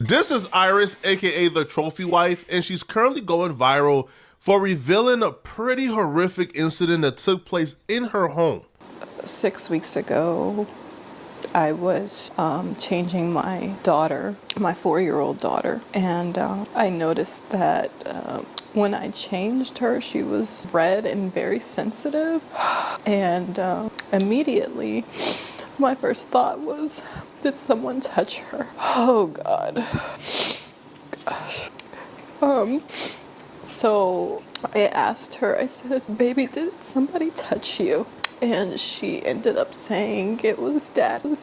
This is Iris, aka the Trophy Wife, and she's currently going viral for revealing a pretty horrific incident that took place in her home. 6 weeks ago, I was changing my daughter, my 4-year-old daughter, and I noticed that when I changed her, she was red and very sensitive, and immediately my first thought was, did someone touch her? Oh God. Gosh. So I asked her, I said, baby, did somebody touch you? And she ended up saying it was daddy.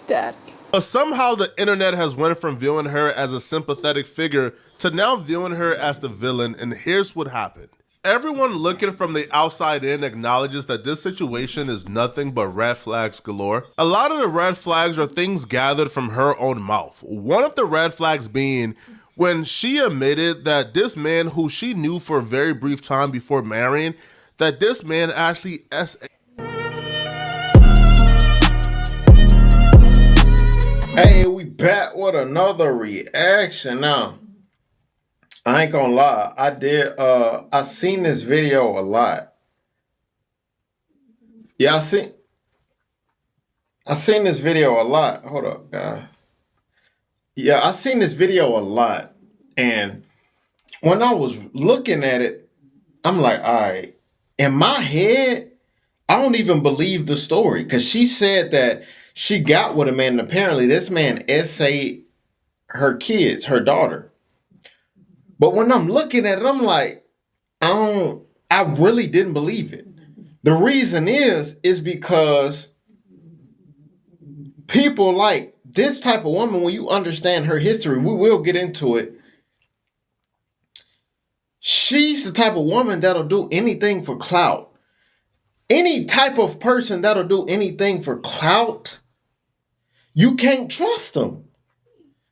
But somehow the internet has went from viewing her as a sympathetic figure to now viewing her as the villain, and here's what happened. Everyone looking from the outside in acknowledges that this situation is nothing but red flags galore. A lot of the red flags are things gathered from her own mouth. One of the red flags being when she admitted that this man who she knew for a very brief time before marrying, that this man actually Hey, we back with another reaction now. I ain't gonna lie, I seen this video a lot. Yeah, I seen this video a lot. Hold up, guys. Yeah, I seen this video a lot. And when I was looking at it, I'm like, all right, in my head, I don't even believe the story. Because she said that she got with a man, and apparently this man essayed her kids, her daughter. But when I'm looking at it, I'm like, I really didn't believe it. The reason is because people like this type of woman, when you understand her history, we will get into it. She's the type of woman that'll do anything for clout. Any type of person that'll do anything for clout, you can't trust them.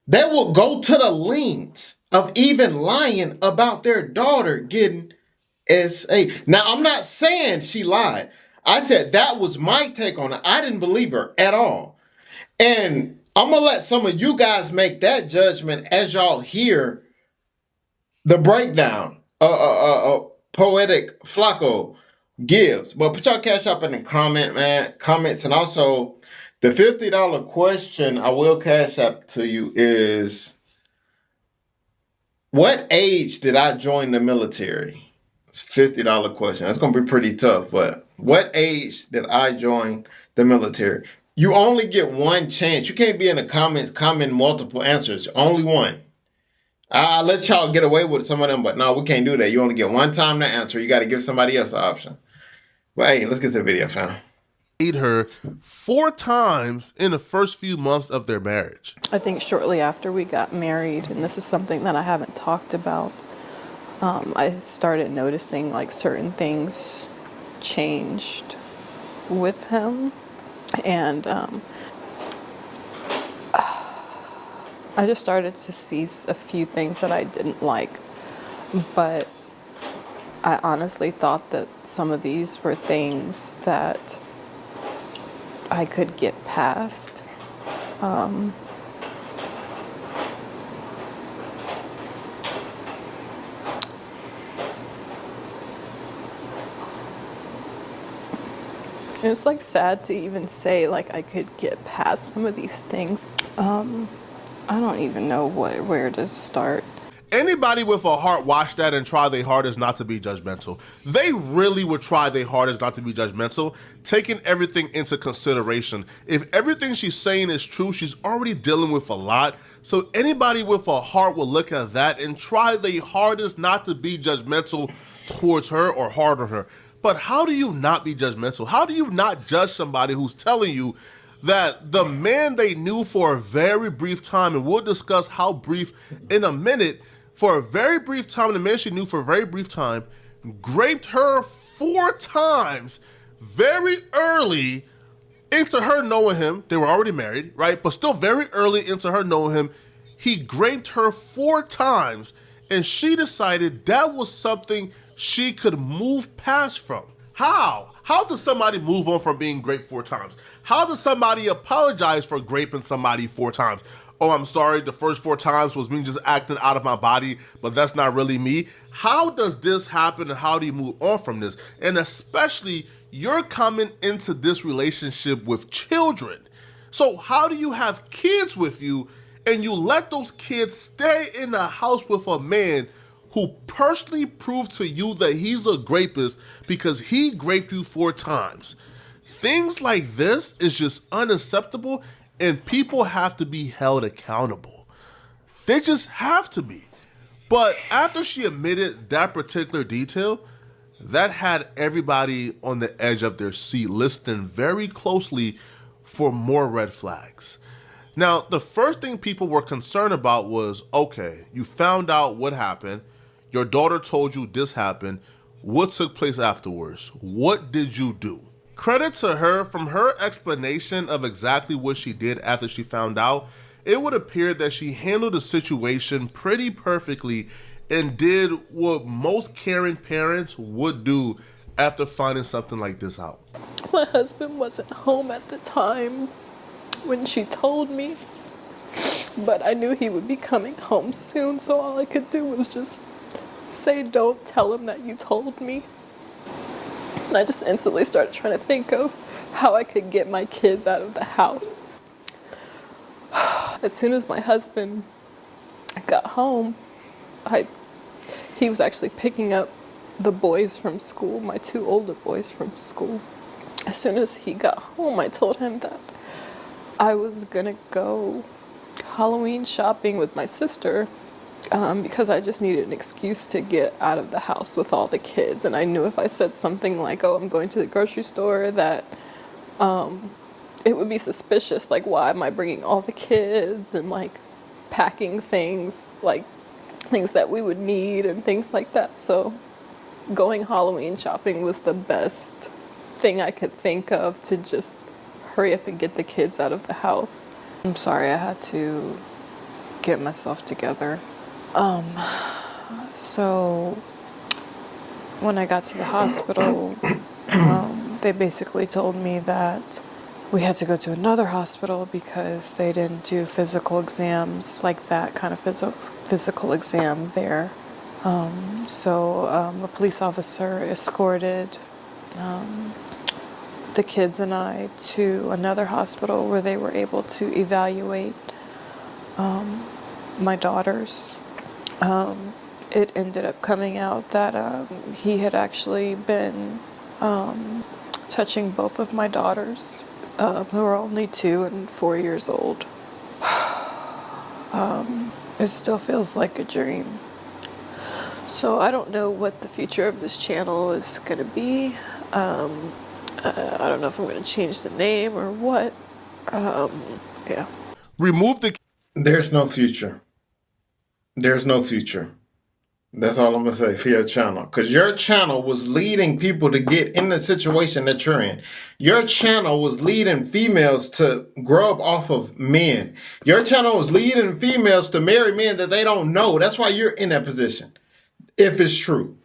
They will go to the lengths of even lying about their daughter getting SA. Now, I'm not saying she lied. I said that was my take on it. I didn't believe her at all. And I'm going to let some of you guys make that judgment as y'all hear the breakdown Poetic Flacco gives. But put y'all cash up in the comments. And also, the $50 question I will cash up to you is, what age did I join the military? It's a $50 question. That's going to be pretty tough, but what age did I join the military? You only get one chance. You can't be in the comments comment multiple answers. Only one. I'll let y'all get away with some of them, but no, we can't do that. You only get one time to answer. You got to give somebody else an option. But hey, let's get to the video, fam. Her 4 times in the first few months of their marriage. I think shortly after we got married, and this is something that I haven't talked about, I started noticing like certain things changed with him. And I just started to see a few things that I didn't like. But I honestly thought that some of these were things that I could get past. It's like sad to even say like I could get past some of these things. I don't even know where to start. Anybody with a heart watch that and try their hardest not to be judgmental. They really would try their hardest not to be judgmental, taking everything into consideration. If everything she's saying is true, she's already dealing with a lot. So anybody with a heart will look at that and try their hardest not to be judgmental towards her or hard on her. But how do you not be judgmental? How do you not judge somebody who's telling you that the man they knew for a very brief time, and we'll discuss how brief in a minute, for a very brief time, the man she knew for a very brief time, raped her 4 times very early into her knowing him. They were already married, right? But still very early into her knowing him, he raped her 4 times, and she decided that was something she could move past from. How? How does somebody move on from being raped 4 times? How does somebody apologize for raping somebody 4 times? oh, I'm sorry, the first 4 times was me just acting out of my body, but that's not really me. How does this happen and how do you move on from this? And especially, you're coming into this relationship with children. So how do you have kids with you and you let those kids stay in the house with a man who personally proved to you that he's a rapist because he raped you 4 times? Things like this is just unacceptable, and people have to be held accountable. They just have to be. But after she admitted that particular detail, that had everybody on the edge of their seat, listening very closely for more red flags. Now, the first thing people were concerned about was, okay, you found out what happened. Your daughter told you this happened. What took place afterwards? What did you do? Credit to her, from her explanation of exactly what she did after she found out, it would appear that she handled the situation pretty perfectly and did what most caring parents would do after finding something like this out. My husband wasn't home at the time when she told me, but I knew he would be coming home soon, so all I could do was just say, don't tell him that you told me. And I just instantly started trying to think of how I could get my kids out of the house. As soon as my husband got home, he was actually picking up the boys from school, my 2 older boys from school. As soon as he got home, I told him that I was gonna go Halloween shopping with my sister because I just needed an excuse to get out of the house with all the kids. And I knew if I said something like, oh, I'm going to the grocery store, that it would be suspicious. Like, why am I bringing all the kids and like packing things, like things that we would need and things like that. So going Halloween shopping was the best thing I could think of to just hurry up and get the kids out of the house. I'm sorry, I had to get myself together. So when I got to the hospital, they basically told me that we had to go to another hospital because they didn't do physical exams, like that kind of physical exam there. So a police officer escorted the kids and I to another hospital where they were able to evaluate my daughters. It ended up coming out that he had actually been touching both of my daughters, who are only 2 and 4 years old. It still feels like a dream. So I don't know what the future of this channel is going to be. I don't know if I'm going to change the name or what. Yeah. Remove the... There's no future. There's no future. That's all I'm going to say for your channel. Because your channel was leading people to get in the situation that you're in. Your channel was leading females to grow up off of men. Your channel was leading females to marry men that they don't know. That's why you're in that position. If it's true.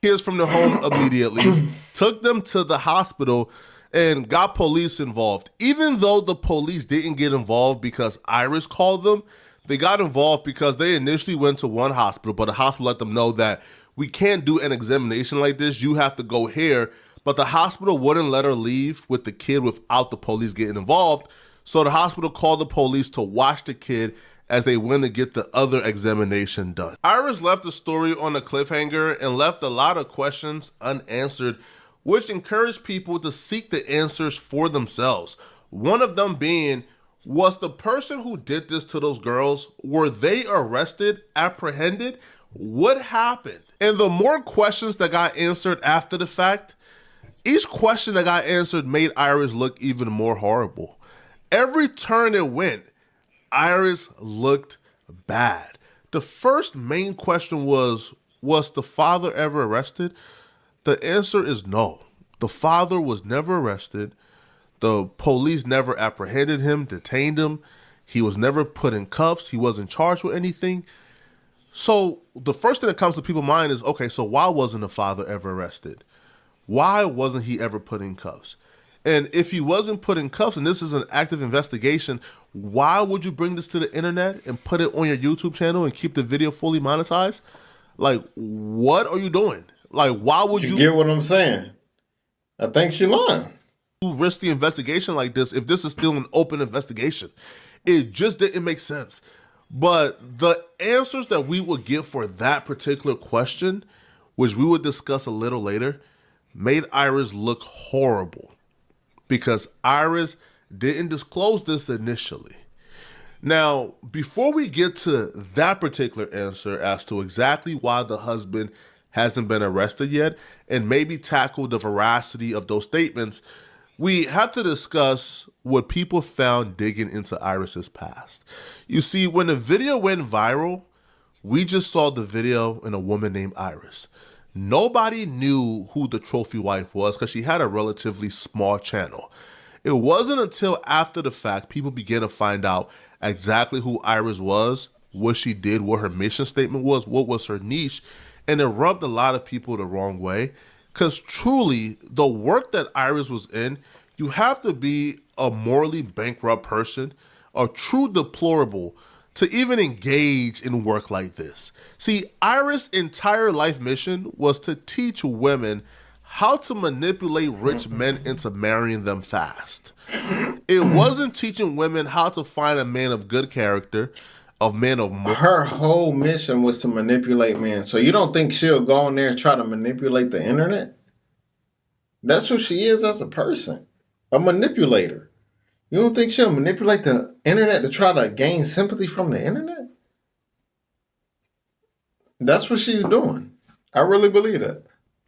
Kids from the home immediately, took them to the hospital, and got police involved. Even though the police didn't get involved because Iris called them, they got involved because they initially went to one hospital, but the hospital let them know that we can't do an examination like this. You have to go here. But the hospital wouldn't let her leave with the kid without the police getting involved. So the hospital called the police to watch the kid as they went to get the other examination done. Iris left the story on a cliffhanger and left a lot of questions unanswered, which encouraged people to seek the answers for themselves. One of them being, was the person who did this to those girls, were they arrested, apprehended? What happened? And the more questions that got answered after the fact, each question that got answered made Iris look even more horrible. Every turn it went, Iris looked bad. The first main question was the father ever arrested? The answer is no. The father was never arrested. The police never apprehended him, detained him. He was never put in cuffs. He wasn't charged with anything. So the first thing that comes to people's mind is, okay, so why wasn't the father ever arrested? Why wasn't he ever put in cuffs? And if he wasn't put in cuffs, and this is an active investigation, why would you bring this to the internet and put it on your YouTube channel and keep the video fully monetized? Like, what are you doing? Like, why would You get what I'm saying? I think she lying. risk the investigation like this if this is still an open investigation? It just didn't make sense. But the answers that we would get for that particular question, which we would discuss a little later, made Iris look horrible because Iris didn't disclose this initially. Now, before we get to that particular answer as to exactly why the husband hasn't been arrested yet and maybe tackle the veracity of those statements, we have to discuss what people found digging into Iris's past. You see, when the video went viral, we just saw the video in a woman named Iris. Nobody knew who the trophy wife was because she had a relatively small channel. It wasn't until after the fact people began to find out exactly who Iris was, what she did, what her mission statement was, what was her niche, and it rubbed a lot of people the wrong way. Because truly, the work that Iris was in, you have to be a morally bankrupt person, a true deplorable, to even engage in work like this. See, Iris' entire life mission was to teach women how to manipulate rich men into marrying them fast. It wasn't teaching women how to find a man of good character, a man of more. Her whole mission was to manipulate men. So you don't think she'll go on there and try to manipulate the internet? That's who she is as a person, a manipulator. You don't think she'll manipulate the internet to try to gain sympathy from the internet? That's what she's doing. I really believe that.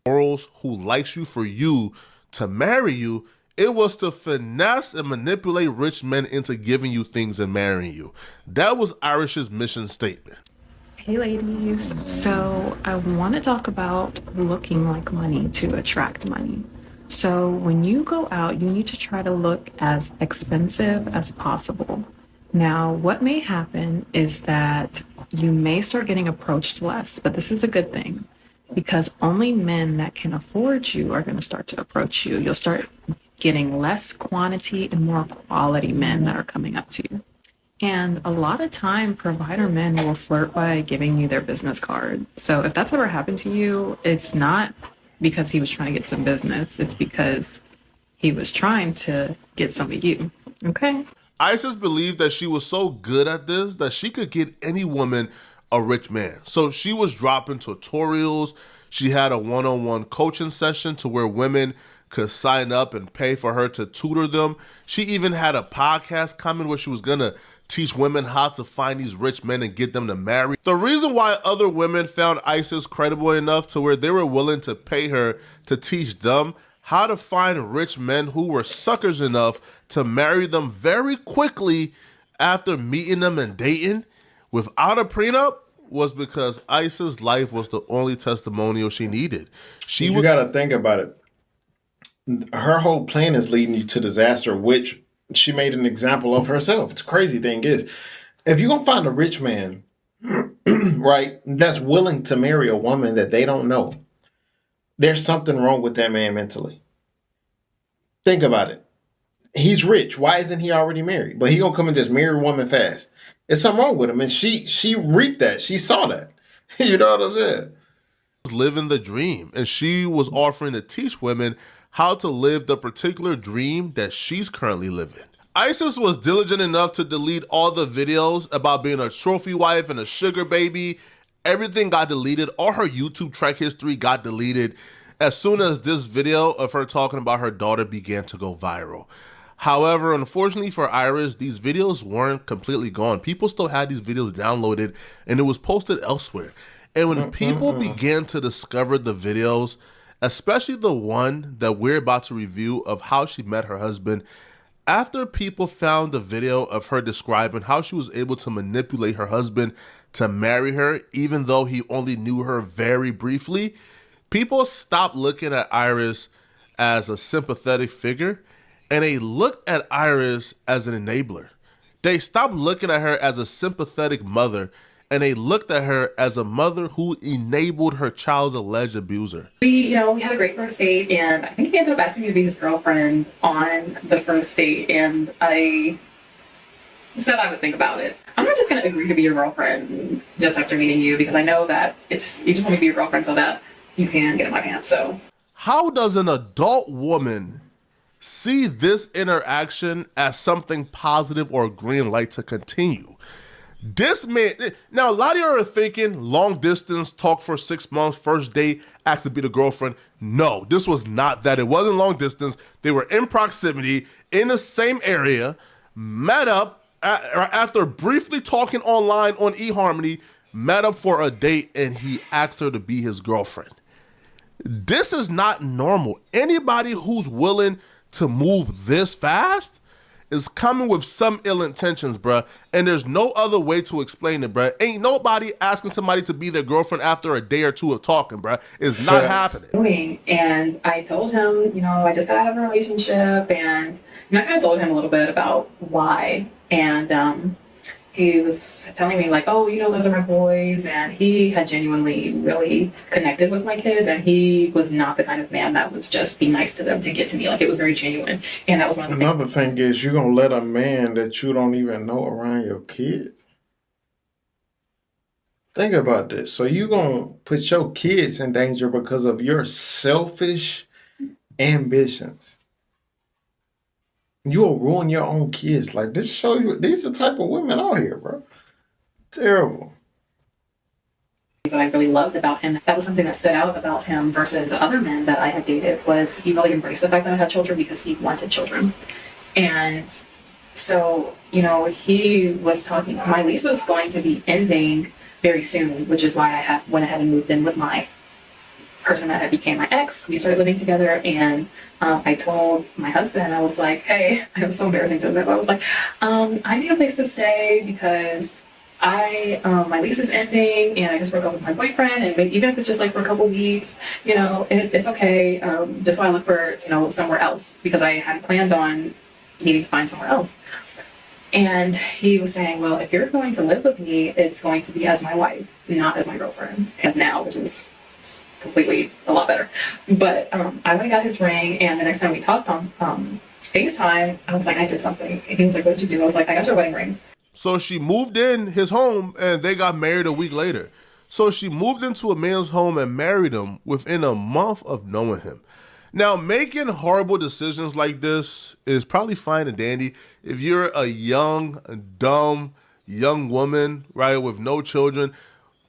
Morals, who likes you for you to marry you. It was to finesse and manipulate rich men into giving you things and marrying you. That was Iris's mission statement. Hey ladies, so I want to talk about looking like money to attract money. So when you go out, you need to try to look as expensive as possible. Now, what may happen is that you may start getting approached less, but this is a good thing because only men that can afford you are going to start to approach you. You'll start getting less quantity and more quality men that are coming up to you. And a lot of time, provider men will flirt by giving you their business card. So if that's ever happened to you, it's not because he was trying to get some business. It's because he was trying to get some of you. Okay? Isis believed that she was so good at this that she could get any woman a rich man. So she was dropping tutorials. She had a one-on-one coaching session to where women could sign up and pay for her to tutor them. She even had a podcast coming where she was going to teach women how to find these rich men and get them to marry. The reason why other women found Isis credible enough to where they were willing to pay her to teach them how to find rich men who were suckers enough to marry them very quickly after meeting them and dating without a prenup was because Isis' life was the only testimonial she needed. You got to think about it. Her whole plan is leading you to disaster, which she made an example of herself. The crazy thing is, if you're going to find a rich man, right, that's willing to marry a woman that they don't know, there's something wrong with that man mentally. Think about it. He's rich. Why isn't he already married? But he going to come and just marry a woman fast. There's something wrong with him. And she reaped that. She saw that. You know what I'm saying? Living the dream. And she was offering to teach women how to live the particular dream that she's currently living. Isis was diligent enough to delete all the videos about being a trophy wife and a sugar baby. Everything got deleted. All her YouTube track history got deleted as soon as this video of her talking about her daughter began to go viral. However, unfortunately for Iris, these videos weren't completely gone. People still had these videos downloaded and it was posted elsewhere. And when people began to discover the videos, especially the one that we're about to review of how she met her husband, after people found the video of her describing how she was able to manipulate her husband to marry her, even though he only knew her very briefly, people stopped looking at Iris as a sympathetic figure, and they looked at Iris as an enabler. They stopped looking at her as a sympathetic mother, and they looked at her as a mother who enabled her child's alleged abuser. We had a great first date, and I think he ended up asking me to be his girlfriend on the first date, and I said I would think about it. I'm not just going to agree to be your girlfriend just after meeting you, because I know that you just want me to be your girlfriend so that you can get in my pants. So how does an adult woman see this interaction as something positive or a green light to continue? This man, now a lot of you are thinking long distance, talked for 6 months, first date, asked to be the girlfriend. No, this was not that. It wasn't long distance. They were in proximity, in the same area, met up after briefly talking online on eHarmony, met up for a date, and he asked her to be his girlfriend. This is not normal. Anybody who's willing to move this fast is coming with some ill intentions, bruh. And there's no other way to explain it, bruh. Ain't nobody asking somebody to be their girlfriend after a day or two of talking, bruh. It's not happening. And I told him, I just got out of a relationship, and I kind of told him a little bit about why. And he was telling me like, oh, those are my boys. And he had genuinely really connected with my kids. And he was not the kind of man that was just be nice to them to get to me. Like, it was very genuine. And that was one of the Another thing is, you're going to let a man that you don't even know around your kids? Think about this. So you're going to put your kids in danger because of your selfish ambitions. You'll ruin your own kids. Like, this show you, these are the type of women out here, bro. Terrible. that I really loved about him. That was something that stood out about him versus other men that I had dated, was he really embraced the fact that I had children because he wanted children. And so, he was talking, my lease was going to be ending very soon, which is why I went ahead and moved in with my person that had became my ex. We started living together, and I told my husband, I was like, hey, it was so embarrassing to him, but I was like, I need a place to stay because my lease is ending and I just broke up with my boyfriend, and maybe, even if it's just like for a couple weeks, it's okay. Just while I look for, somewhere else, because I had planned on needing to find somewhere else. And he was saying, well, if you're going to live with me, it's going to be as my wife, not as my girlfriend. And now, which is completely a lot better. But I went and got his ring, and the next time we talked on FaceTime, I was like, I did something. And he was like, what did you do? I was like, I got your wedding ring. So she moved in his home, and they got married a week later. So she moved into a man's home and married him within a month of knowing him. Now, making horrible decisions like this is probably fine and dandy if you're a young, dumb, young woman, right, with no children.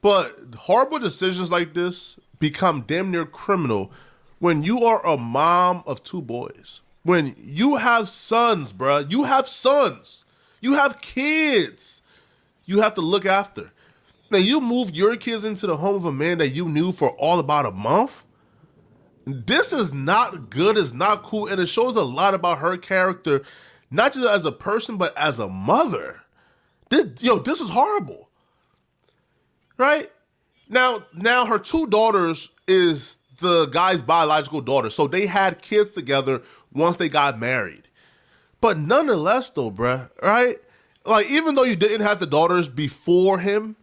But horrible decisions like this become damn near criminal when you are a mom of two boys. When you have sons, bruh. You have sons. You have kids you have to look after. Now, you moved your kids into the home of a man that you knew for all about a month. This is not good. It's not cool. And it shows a lot about her character, not just as a person, but as a mother. This is horrible. Right? Now her two daughters is the guy's biological daughter. So they had kids together once they got married. But nonetheless, though, bruh, right? Like, even though you didn't have the daughters before him,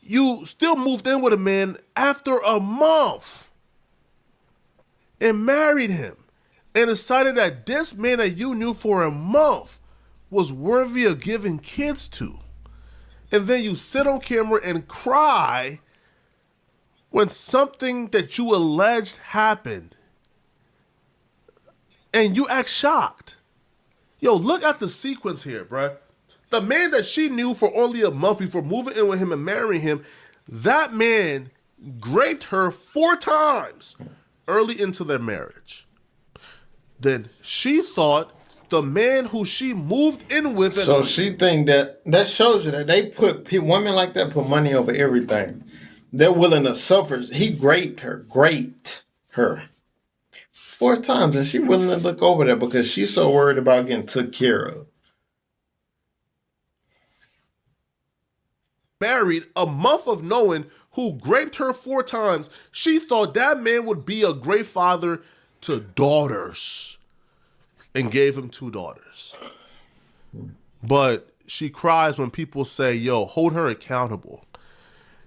you still moved in with a man after a month and married him and decided that this man that you knew for a month was worthy of giving kids to. And then you sit on camera and cry when something that you alleged happened. And you act shocked. Yo, look at the sequence here, bruh. The man that she knew for only a month before moving in with him and marrying him, that man raped her 4 times early into their marriage. Then she thought the man who she moved in with... So she think that shows you that they put women like that put money over everything. They're willing to suffer. He raped her 4 times, and she willing to look over that because she's so worried about getting took care of. Married a month of knowing who raped her 4 times, she thought that man would be a great father to daughters and gave him 2 daughters. But she cries when people say, yo, hold her accountable.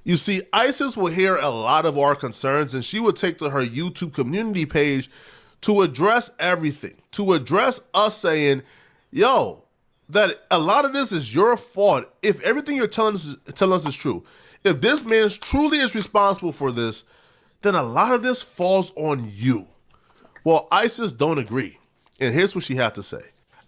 You see, ISIS will hear a lot of our concerns, and she would take to her YouTube community page to address everything, to address us saying, yo, that a lot of this is your fault. If everything you're telling us is true, if this man truly is responsible for this, then a lot of this falls on you. Well, ISIS don't agree. And here's what she had to say.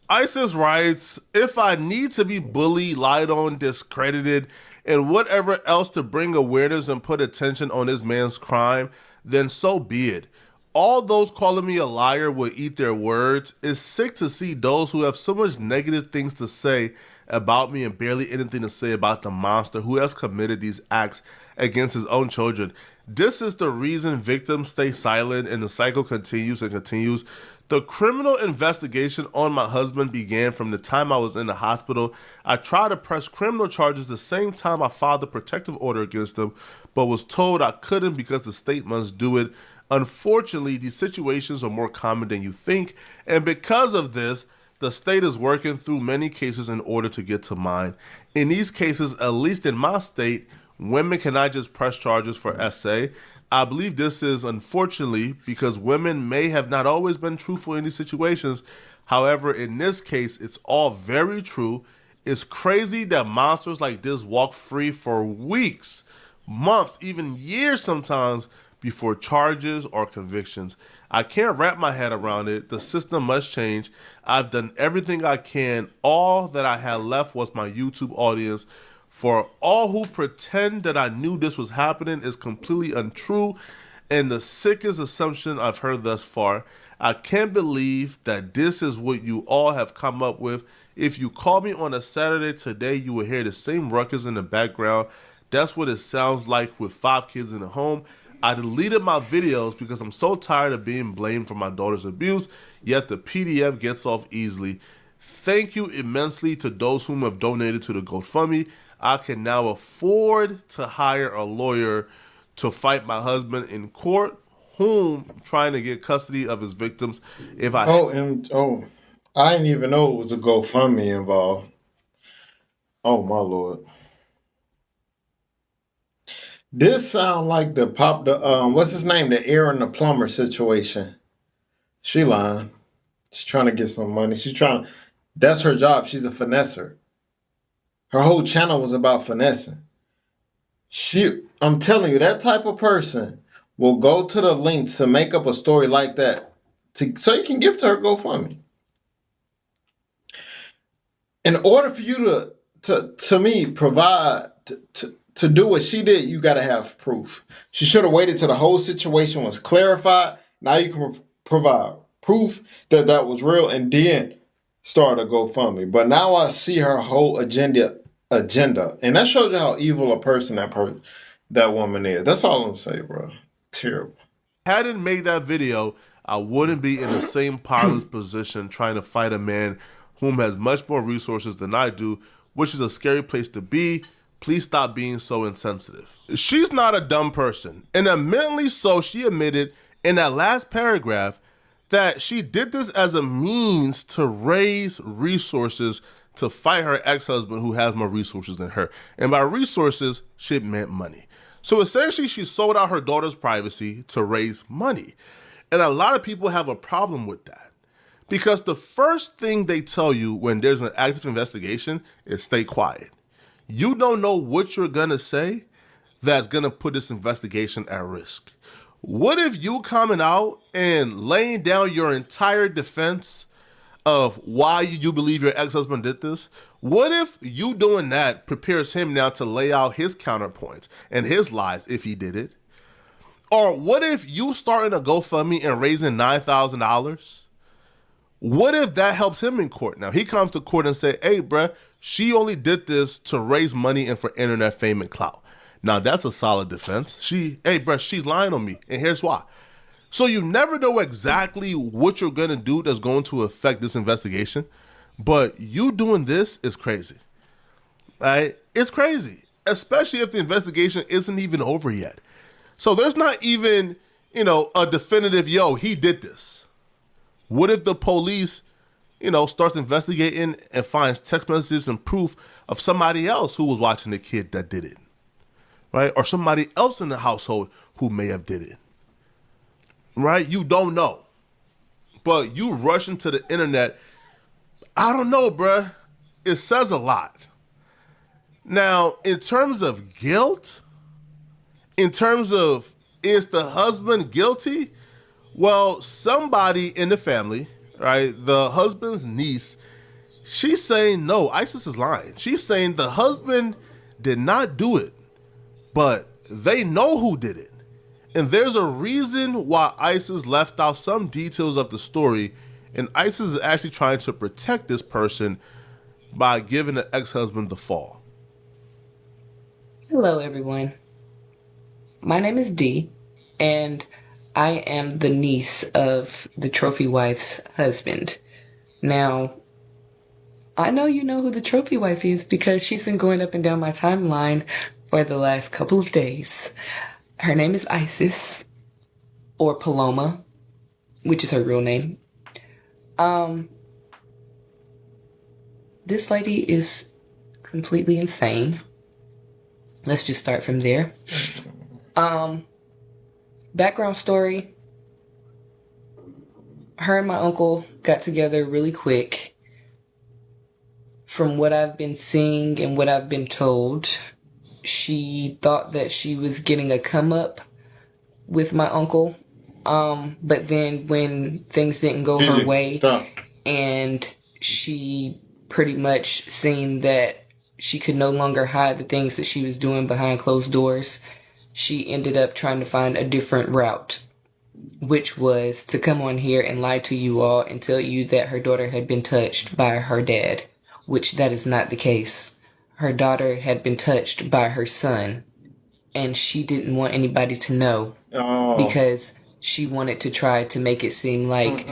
ISIS writes, if I need to be bullied, lied on, discredited, and whatever else to bring awareness and put attention on this man's crime, then so be it. All those calling me a liar will eat their words. It's sick to see those who have so much negative things to say about me and barely anything to say about the monster who has committed these acts against his own children. This is the reason victims stay silent and the cycle continues and continues. The criminal investigation on my husband began from the time I was in the hospital. I tried to press criminal charges the same time I filed a protective order against him, but was told I couldn't because the state must do it. Unfortunately, these situations are more common than you think, and because of this, the state is working through many cases in order to get to mine. In these cases, at least in my state, women cannot just press charges for SA. I believe this is unfortunately because women may have not always been truthful in these situations. However, in this case, it's all very true. It's crazy that monsters like this walk free for weeks, months, even years sometimes before charges or convictions. I can't wrap my head around it. The system must change. I've done everything I can. All that I had left was my YouTube audience. For all who pretend that I knew this was happening is completely untrue and the sickest assumption I've heard thus far. I can't believe that this is what you all have come up with. If you call me on a Saturday today, you will hear the same ruckus in the background. That's what it sounds like with 5 kids in the home. I deleted my videos because I'm so tired of being blamed for my daughter's abuse, yet the PDF gets off easily. Thank you immensely to those whom have donated to the GoFundMe. I can now afford to hire a lawyer to fight my husband in court, whom trying to get custody of his victims. If I I didn't even know it was a GoFundMe involved. Oh my Lord. This sound like the what's his name? The Aaron the plumber situation. She lying. She's trying to get some money. That's her job. She's a finesser. Her whole channel was about finessing. I'm telling you, that type of person will go to the lengths to make up a story like that so you can give to her GoFundMe. In order for you to me provide to do what she did, you got to have proof. She should have waited till the whole situation was clarified. Now you can provide proof that that was real and then start a GoFundMe. But now I see her whole agenda, and that shows you how evil a person that woman is. That's all I'm saying, bro. Terrible. hadn't made that video, I wouldn't be in the same powerless position trying to fight a man whom has much more resources than I do, which is a scary place to be. Please stop being so insensitive. She's not a dumb person, and admittedly so, she admitted in that last paragraph that she did this as a means to raise resources to fight her ex-husband who has more resources than her. And by resources, she meant money. So essentially, she sold out her daughter's privacy to raise money. And a lot of people have a problem with that, because the first thing they tell you when there's an active investigation is stay quiet. You don't know what you're gonna say that's gonna put this investigation at risk. What if you coming out and laying down your entire defense of why you believe your ex-husband did this? What if you doing that prepares him now to lay out his counterpoints and his lies if he did it? Or what if you starting a GoFundMe and raising $9,000? What if that helps him in court? Now he comes to court and say, hey, bruh, she only did this to raise money and for internet fame and clout. Now that's a solid defense. Hey, bruh, she's lying on me, and here's why. So you never know exactly what you're gonna do that's going to affect this investigation, but you doing this is crazy, right? It's crazy, especially if the investigation isn't even over yet. So there's not even, a definitive, he did this. What if the police starts investigating and finds text messages and proof of somebody else who was watching the kid that did it, right? Or somebody else in the household who may have did it, right? You don't know, but you rush into the internet. I don't know, bruh. It says a lot. Now, in terms of guilt, in terms of is the husband guilty? Well, somebody in the family, right, the husband's niece, she's saying, no, ISIS is lying. She's saying the husband did not do it, but they know who did it. And there's a reason why ISIS left out some details of the story, and ISIS is actually trying to protect this person by giving the ex-husband the fall. Hello, everyone. My name is Dee, and I am the niece of the trophy wife's husband. Now, I know you know who the trophy wife is because she's been going up and down my timeline for the last couple of days. Her name is Isis, or Paloma, which is her real name. This lady is completely insane. Let's just start from there. Background story. Her and my uncle got together really quick. From what I've been seeing and what I've been told, she thought that she was getting a come up with my uncle. But then when things didn't go her way, and she pretty much seen that she could no longer hide the things that she was doing behind closed doors, she ended up trying to find a different route, which was to come on here and lie to you all and tell you that her daughter had been touched by her dad, which that is not the case. Her daughter had been touched by her son, and she didn't want anybody to know because she wanted to try to make it seem like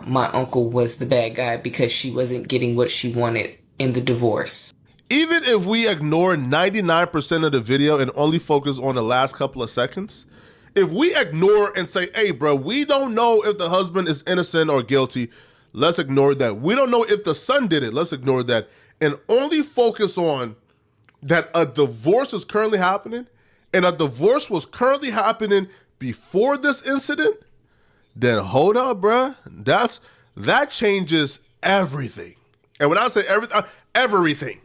my uncle was the bad guy because she wasn't getting what she wanted in the divorce. Even if we ignore 99% of the video and only focus on the last couple of seconds, if we ignore and say, hey, bro, we don't know if the husband is innocent or guilty, let's ignore that. We don't know if the son did it, let's ignore that. And only focus on that a divorce is currently happening, and a divorce was currently happening before this incident, then hold up, bruh. That changes everything. And when I say everything,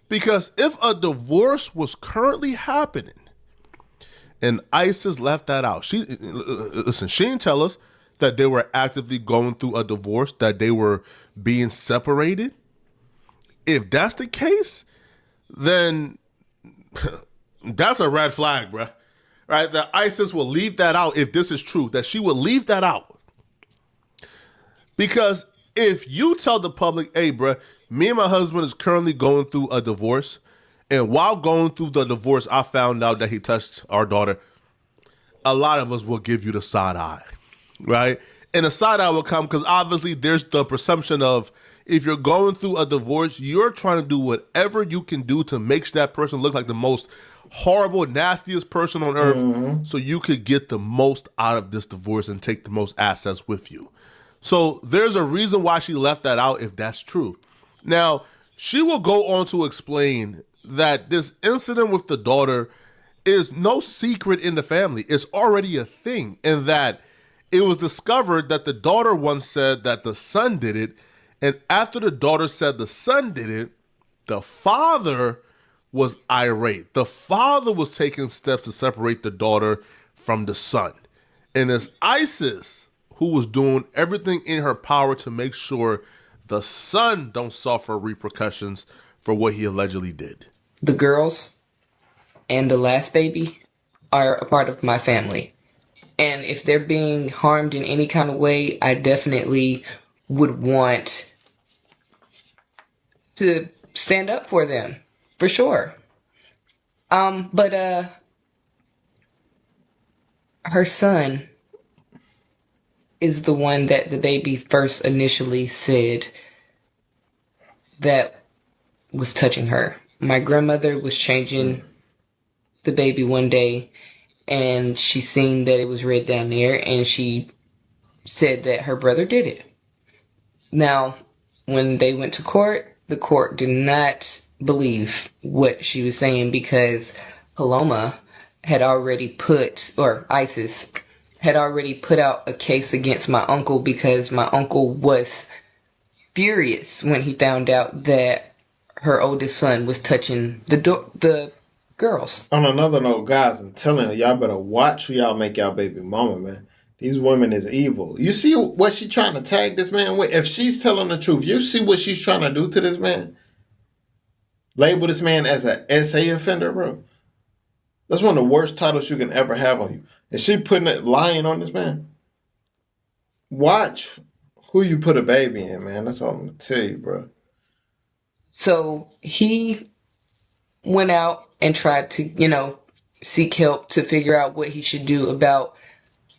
because if a divorce was currently happening and ISIS left that out, she didn't tell us that they were actively going through a divorce, that they were being separated. If that's the case, then that's a red flag, bruh. Right? That ISIS will leave that out if this is true, that she will leave that out. Because if you tell the public, hey, bruh, me and my husband is currently going through a divorce, and while going through the divorce, I found out that he touched our daughter, a lot of us will give you the side eye, right? And the side eye will come because obviously there's the presumption of if you're going through a divorce, you're trying to do whatever you can do to make that person look like the most horrible, nastiest person on earth so you could get the most out of this divorce and take the most assets with you. So there's a reason why she left that out if that's true. Now, she will go on to explain that this incident with the daughter is no secret in the family. It's already a thing, and that it was discovered that the daughter once said that the son did it, and after the daughter said the son did it, the father was irate. The father was taking steps to separate the daughter from the son. And it's ISIS who was doing everything in her power to make sure the son don't suffer repercussions for what he allegedly did. The girls and the last baby are a part of my family. And if they're being harmed in any kind of way, I definitely would want to stand up for them, for sure. But her son is the one that the baby first initially said that was touching her. My grandmother was changing the baby one day, and she seen that it was red down there, and she said that her brother did it. Now, when they went to court, the court did not believe what she was saying because Paloma had already ISIS had already put out a case against my uncle because my uncle was furious when he found out that her oldest son was touching the girls. On another note, guys, I'm telling you, y'all better watch who y'all make y'all baby mama, man. These women is evil. You see what she trying to tag this man with? If she's telling the truth, you see what she's trying to do to this man? Label this man as an SA offender, bro. That's one of the worst titles you can ever have on you. Is she putting it lying on this man? Watch who you put a baby in, man. That's all I'm going to tell you, bro. So he went out and tried to, seek help to figure out what he should do about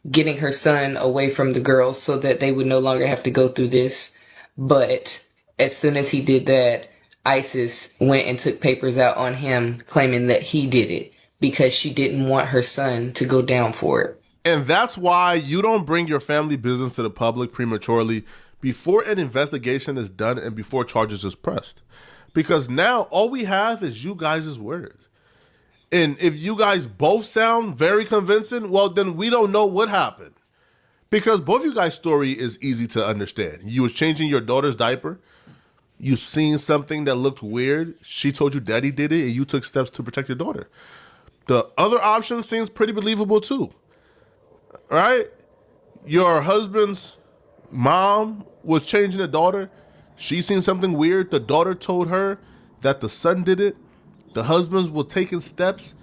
getting her son away from the girls so that they would no longer have to go through this. But as soon as he did that, ISIS went and took papers out on him claiming that he did it because she didn't want her son to go down for it. And that's why you don't bring your family business to the public prematurely before an investigation is done and before charges is pressed. Because now all we have is you guys' word. And if you guys both sound very convincing, well, then we don't know what happened. Because both of you guys' story is easy to understand. You was changing your daughter's diaper. You seen something that looked weird. She told you daddy did it, and you took steps to protect your daughter. The other option seems pretty believable too. Right? Your husband's mom was changing the daughter. She seen something weird. The daughter told her that the son did it. The husbands were taking steps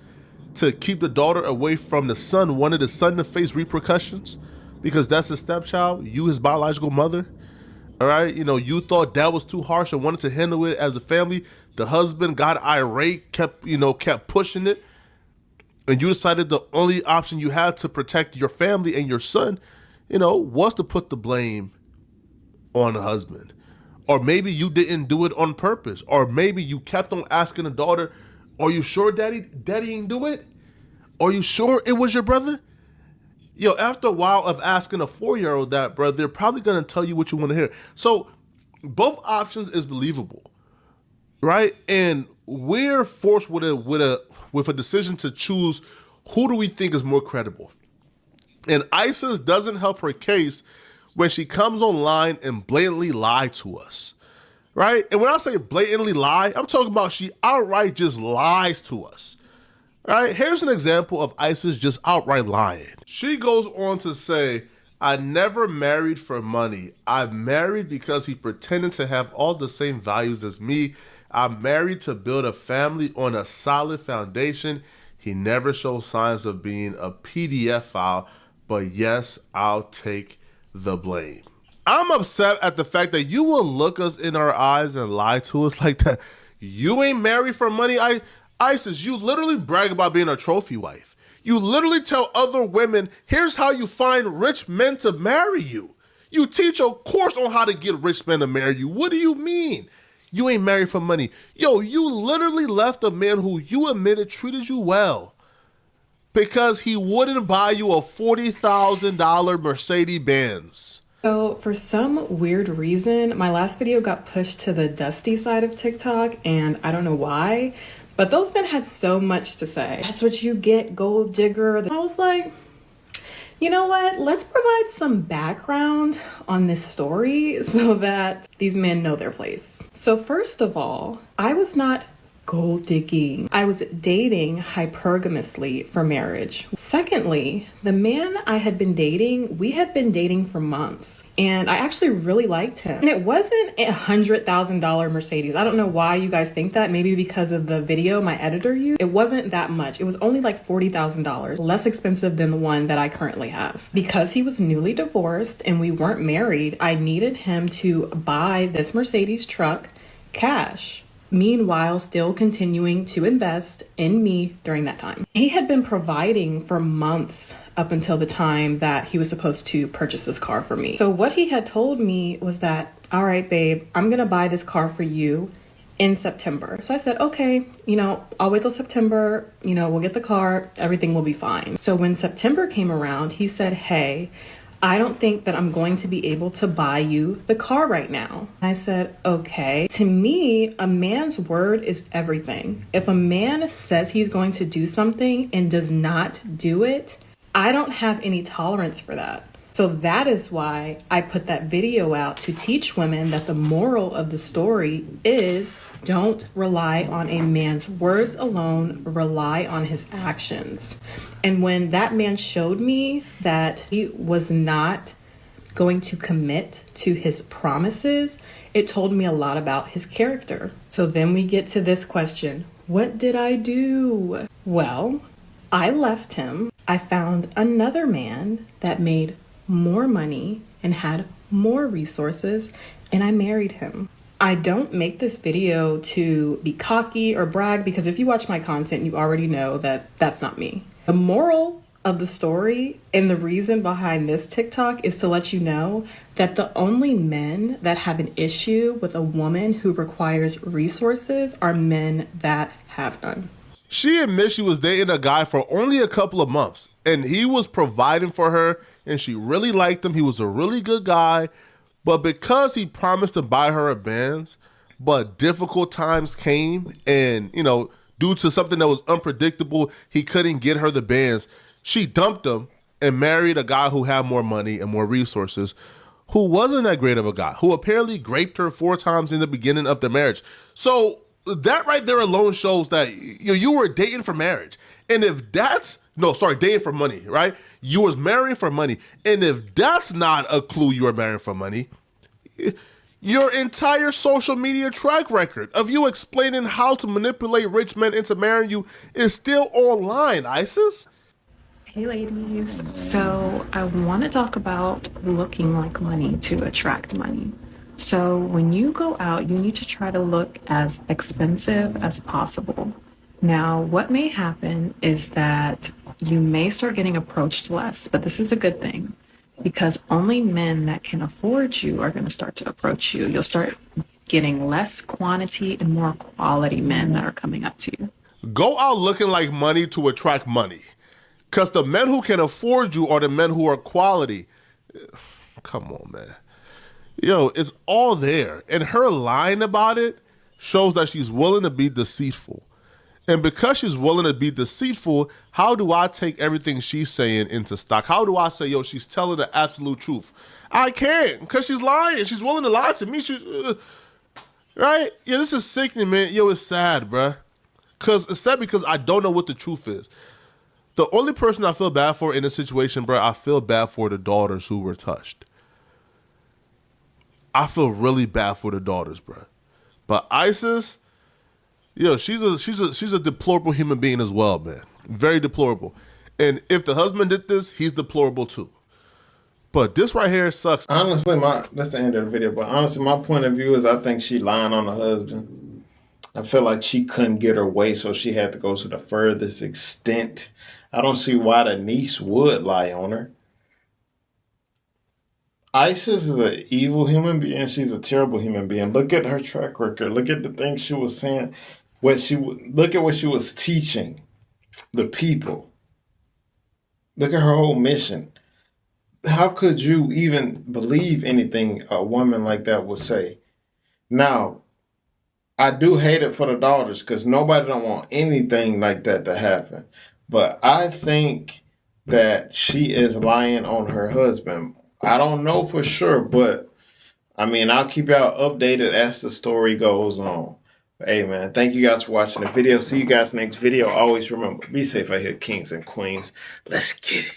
to keep the daughter away from the son, wanted the son to face repercussions because that's his stepchild, you his biological mother. All right, you thought that was too harsh and wanted to handle it as a family. The husband got irate, kept pushing it. And you decided the only option you had to protect your family and your son, was to put the blame on the husband. Or maybe you didn't do it on purpose. Or maybe you kept on asking the daughter, are you sure daddy didn't do it? Are you sure it was your brother? After a while of asking a 4-year-old that, bro, they're probably going to tell you what you want to hear. So both options is believable, right? And we're forced with a decision to choose who do we think is more credible. And ISIS doesn't help her case when she comes online and blatantly lied to us, right? And when I say blatantly lie, I'm talking about she outright just lies to us, right? Here's an example of ISIS just outright lying. She goes on to say, I never married for money. I married because he pretended to have all the same values as me. I'm married to build a family on a solid foundation. He never showed signs of being a PDF file, but yes, I'll take the blame. I'm upset at the fact that you will look us in our eyes and lie to us like that. You ain't married for money. ISIS, you literally brag about being a trophy wife. You literally tell other women, here's how you find rich men to marry you. You teach a course on how to get rich men to marry you. What do you mean? You ain't married for money. You literally left a man who you admitted treated you well because he wouldn't buy you a $40,000 Mercedes-Benz. So for some weird reason, my last video got pushed to the dusty side of TikTok, and I don't know why, but those men had so much to say. That's what you get, gold digger. I was like, you know what? Let's provide some background on this story so that these men know their place. So first of all, I was not gold digging. I was dating hypergamously for marriage. Secondly, the man I had been dating, we had been dating for months. And I actually really liked him. And it wasn't a $100,000 Mercedes. I don't know why you guys think that. Maybe because of the video my editor used. It wasn't that much. It was only like $40,000, less expensive than the one that I currently have. Because he was newly divorced and we weren't married, I needed him to buy this Mercedes truck cash. Meanwhile, still continuing to invest in me during that time. He had been providing for months up until the time that he was supposed to purchase this car for me. So what he had told me was that, all right, babe, I'm gonna buy this car for you in September. So I said, okay, I'll wait till September, we'll get the car, everything will be fine. So when September came around, he said, hey, I don't think that I'm going to be able to buy you the car right now. I said, okay. To me, a man's word is everything. If a man says he's going to do something and does not do it, I don't have any tolerance for that. So that is why I put that video out to teach women that the moral of the story is don't rely on a man's words alone, rely on his actions. And when that man showed me that he was not going to commit to his promises, it told me a lot about his character. So then we get to this question, what did I do? Well, I left him. I found another man that made more money and had more resources, and I married him. I don't make this video to be cocky or brag, because if you watch my content, you already know that that's not me. The moral of the story and the reason behind this TikTok is to let you know that the only men that have an issue with a woman who requires resources are men that have none. She admits she was dating a guy for only a couple of months, and he was providing for her, and she really liked him. He was a really good guy, but because he promised to buy her a Benz, but difficult times came, and, you know, due to something that was unpredictable, he couldn't get her the Benz. She dumped him and married a guy who had more money and more resources, who wasn't that great of a guy, who apparently raped her 4 times in the beginning of the marriage. So that right there alone shows that you were dating for marriage. And if that's, dating for money, right? You was marrying for money. And if that's not a clue you were marrying for money, your entire social media track record of you explaining how to manipulate rich men into marrying you is still online, Isis. Hey ladies, so I want to talk about looking like money to attract money. So when you go out, you need to try to look as expensive as possible. Now, what may happen is that you may start getting approached less, but this is a good thing because only men that can afford you are going to start to approach you. You'll start getting less quantity and more quality men that are coming up to you. Go out looking like money to attract money. Because the men who can afford you are the men who are quality. Come on, man. It's all there. And her lying about it shows that she's willing to be deceitful. And because she's willing to be deceitful, how do I take everything she's saying into stock? How do I say, she's telling the absolute truth? I can't, because she's lying. She's willing to lie to me. Right? Yeah, this is sickening, man. It's sad, bruh. It's sad because I don't know what the truth is. The only person I feel bad for in this situation, bro, I feel bad for the daughters who were touched. I feel really bad for the daughters, bro. But Isis, she's a deplorable human being as well, man. Very deplorable. And if the husband did this, he's deplorable too. But this right here sucks. Honestly, that's the end of the video. But honestly, my point of view is I think she lying on the husband. I feel like she couldn't get her way, so she had to go to the furthest extent. I don't see why the niece would lie on her. Isis is an evil human being. She's a terrible human being. Look at her track record. Look at the things she was saying. Look at what she was teaching the people. Look at her whole mission. How could you even believe anything a woman like that would say? Now, I do hate it for the daughters because nobody don't want anything like that to happen. But I think that she is lying on her husband. I don't know for sure, but I mean, I'll keep y'all updated as the story goes on. Hey, man, thank you guys for watching the video. See you guys next video. Always remember, be safe out here, kings and queens. Let's get it.